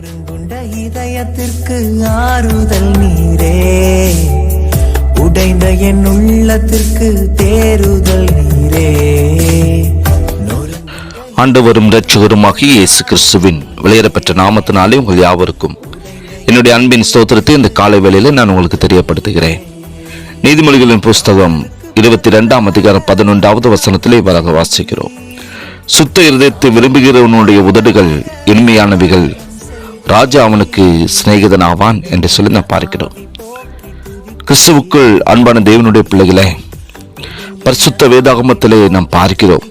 நொறுங்குண்ட இதயத்திற்கு ஆறுதல் நீரே, உடைந்த என் உள்ளத்திற்கு தேறுதல் நீரே. ஆண்டவரும் இரட்சகருமாகிய இயேசு கிறிஸ்துவின் வெளியேறப்பெற்ற நாமத்தினாலே உங்கள் யாவருக்கும் என்னுடைய அன்பின் ஸ்தோத்திரத்தை இந்த காலை வேளையில நான் உங்களுக்கு தெரியப்படுத்துகிறேன். நீதிமொழிகளின் புஸ்தகம் 22 அதிகாரம் 11வது வசனத்திலே இவ்வாறாக வாசிக்கிறோம். சுத்த இருதயத்தை விரும்புகிறவனுடைய உதடுகள் இனிமையானவைகள், ராஜா அவனுக்கு சிநேகிதனாவான் என்று சொல்லி நான் பார்க்கிறோம். கிறிஸ்துவுக்குள் அன்பான தேவனுடைய பிள்ளைகளே, பரிசுத்த வேதாகமத்திலே நாம் பார்க்கிறோம்,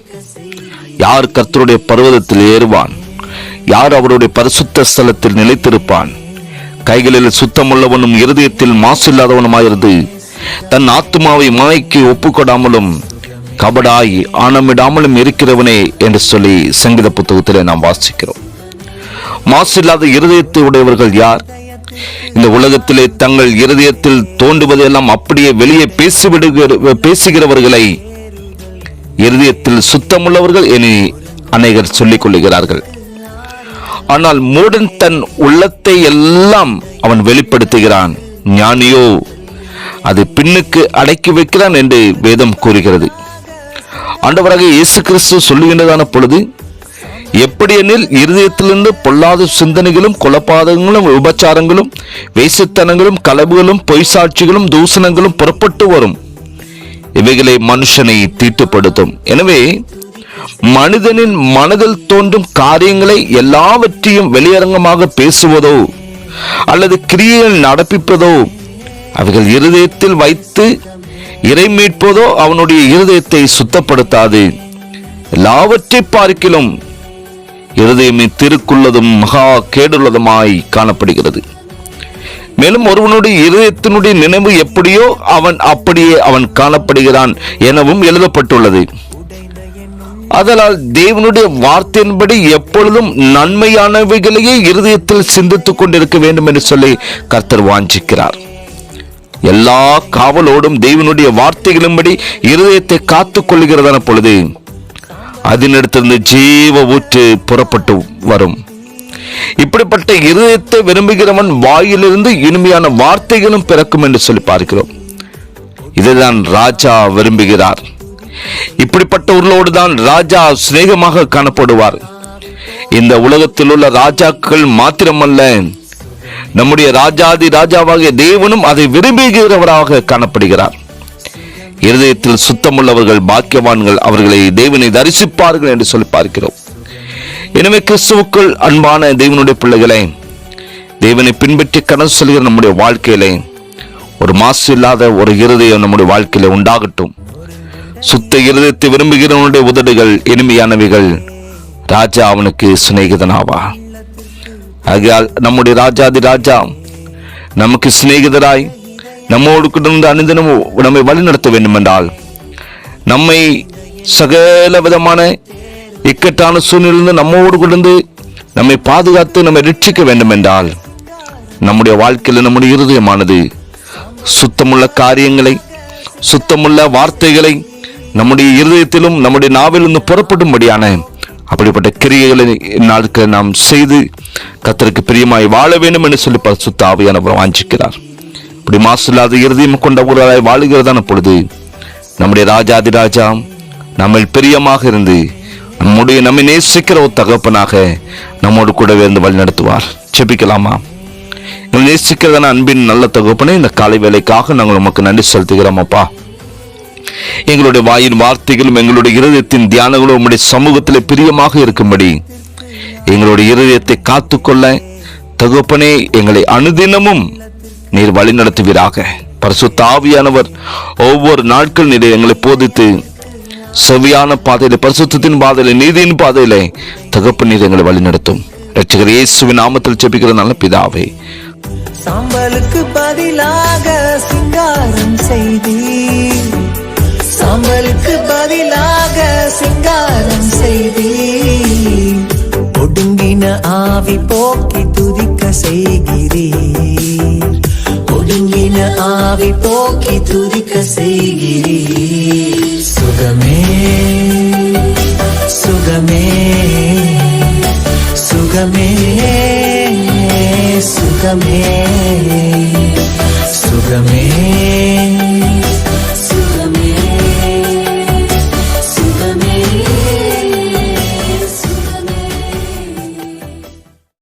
யார் கர்த்தருடைய பர்வதத்தில் ஏறுவான், யார் அவருடைய பரிசுத்த ஸ்தலத்தில் நிலைத்திருப்பான், கைகளில் சுத்தமுள்ளவனும் இருதயத்தில் மாசு இல்லாதவனுமாயிருந்து தன் ஆத்துமாவை மாய்க்கு ஒப்புக்கொடாமலும் கபடாய் ஆணமிடாமலும் இருக்கிறவனே என்று சொல்லி சங்கீத புத்தகத்திலே நாம் வாசிக்கிறோம். மாசு இல்லாத இருதயத்தை உடையவர்கள் யார்? இந்த உலகத்திலே தங்கள் இருதயத்தில் தோன்றுவதெல்லாம் அப்படியே வெளியே பேசுகிறவர்களை இருதயத்தில் சுத்தமுள்ளவர்கள் என அநேகர் சொல்லிக் கொள்ளுகிறார்கள். ஆனால் மூடன் தன் உள்ளத்தை எல்லாம் அவன் வெளிப்படுத்துகிறான், ஞானியோ அது பின்னுக்கு அடக்கி வைக்கிறான் என்று வேதம் கூறுகிறது. ஆண்டவராக இயேசு கிறிஸ்து சொல்லுகின்றதான பொழுது, எப்படியெனில் இருதயத்திலிருந்து பொல்லாத சிந்தனைகளும் கொலைபாதகங்களும் விபச்சாரங்களும் வேசித்தனங்களும் களவுகளும் பொய் சாட்சிகளும் தூசணங்களும் புறப்பட்டு வரும், இவைகளை மனுஷனை தீட்டுப்படுத்தும். எனவே மனிதனின் மனதில் தோன்றும் காரியங்களை எல்லாவற்றையும் வெளியரங்கமாக பேசுவதோ அல்லது கிரியைகள் நடப்பிப்பதோ, அவைகள் இருதயத்தில் வைத்து இறை மீட்பதோ அவனுடைய இருதயத்தை சுத்தப்படுத்தாது. எல்லாவற்றை பார்க்கிலும் இருதயமே திருக்குள்ளதும் மகா கேடுள்ளதுமாய் காணப்படுகிறது. மேலும் ஒருவனுடைய இருதயத்தினுடைய நினைவு எப்படியோ அவன் அப்படியே அவன் காணப்படுகிறான் எனவும் எழுதப்பட்டுள்ளது. அதனால் தேவனுடைய வார்த்தையின்படி எப்பொழுதும் நன்மையானவைகளையே இருதயத்தில் சிந்தித்துக் கொண்டிருக்க வேண்டும் என்று சொல்லி கர்த்தர் வாஞ்சிக்கிறார். எல்லா காவலோடும் தேவனுடைய வார்த்தைகளின்படி இருதயத்தை காத்துக் கொள்கிறதான பொழுது அதனிடத்திலிருந்து ஜீவ ஊற்று புறப்பட்டு வரும். இப்படிப்பட்ட இருதயத்தை விரும்புகிறவன் வாயிலிருந்து இனிமையான வார்த்தைகளும் பிறக்கும் என்று சொல்லி பார்க்கிறோம். இதுதான் ராஜா விரும்புகிறார். இப்படிப்பட்டவர்களோடு தான் ராஜா சிநேகமாக காணப்படுவார். இந்த உலகத்தில் உள்ள ராஜாக்கள் மாத்திரமல்ல, நம்முடைய ராஜாதி ராஜாவாகிய தேவனும் அதை விரும்புகிறவராக காணப்படுகிறார். இருதயத்தில் சுத்தமுள்ளவர்கள் பாக்கியவான்கள், அவர்களை தேவனை தரிசிப்பார்கள் என்று சொல்லி பார்க்கிறோம். எனவே கிறிஸ்துவுக்குள் அன்பான தேவனுடைய பிள்ளைகளே, தேவனை பின்பற்றி கடந்து செல்கிற நம்முடைய வாழ்க்கையிலே ஒரு மாசு இல்லாத ஒரு இருதயம் நம்முடைய வாழ்க்கையில உண்டாகட்டும். சுத்த இருதயத்தை விரும்புகிறவனுடைய உதடுகள் இனிமையானவைகள், ராஜா அவனுக்கு சிநேகிதனாவா. ஆகையால் நம்முடைய ராஜாதி ராஜா நமக்கு சிநேகிதராய் நம்மோடு கிட்ட அனுதினம் நம்மை வழி நடத்த வேண்டும் என்றால், நம்மை சகல விதமான இக்கட்டான சூழ்நிலிருந்து நம்மோடு கொண்டு நம்மை பாதுகாத்து நம்மை ரட்சிக்க வேண்டும் என்றால், நம்முடைய வாழ்க்கையில் நம்முடைய இருதயமானது சுத்தமுள்ள காரியங்களை, சுத்தமுள்ள வார்த்தைகளை நம்முடைய இருதயத்திலும் நம்முடைய நாவிலிருந்து புறப்படும்படியான அப்படிப்பட்ட கிரியைகளை நாட்கள் நாம் செய்து கர்த்தருக்கு பிரியமாய் வாழ வேண்டும் என்று சொல்லி பரிசுத்த ஆவியானவர் வாஞ்சிக்கிறார். இப்படி மாசு இல்லாத இருதயம் கொண்டவர்களாய் வாழுகிறதான பொழுது நம்முடைய ராஜாதி ராஜா நம்ம பிரியமாக இருந்து நம்மை நேசிக்கிற ஒரு தகப்பனாக நம்மோடு கூடவே இருந்து வழி நடத்துவார். செபிக்கலாமா? நேசிக்கிறதான அன்பின் நல்ல தகப்பனே, இந்த காலை வேலைக்காக நாங்கள் உமக்கு நன்றி செலுத்துகிறோம். அப்பா, எங்களுடைய வாயின் வார்த்தைகளும் எங்களுடைய இருதயத்தின் தியானங்களும் உம்முடைய சமூகத்தில் பிரியமாக இருக்கும்படி எங்களுடைய இருதயத்தை காத்துக்கொள்ள தகப்பனே எங்களை அனுதினமும் நீர் வழி நடத்துவீராக. பரிசுத்த ஆவியானவர் ஒவ்வொரு நாட்கள் நீர் எங்களை போதித்து செவ்வியான பாதையில, பரிசுத்தத்தின் பாதையில, நீதியின் பாதையில தகப்பன் நீர் எங்களை வழி நடத்தும். இரட்சகர் இயேசுவின் நாமத்தில் ஜெபிக்கிற நல்ல பிதாவே. சாம்பலுக்கு பதிலாக சிங்காரம் செய்தீர், சாம்பலுக்கு பதிலாக சிங்காரம் செய்தீர், ஒடுங்கின ஆவி போக்கி துதிக்க செய்கிறீர், ஒடுங்கின ஆவி போக்கி துதிக்க செய்கிறீர். சுகமே சுகமே சுகமே ரத்தமே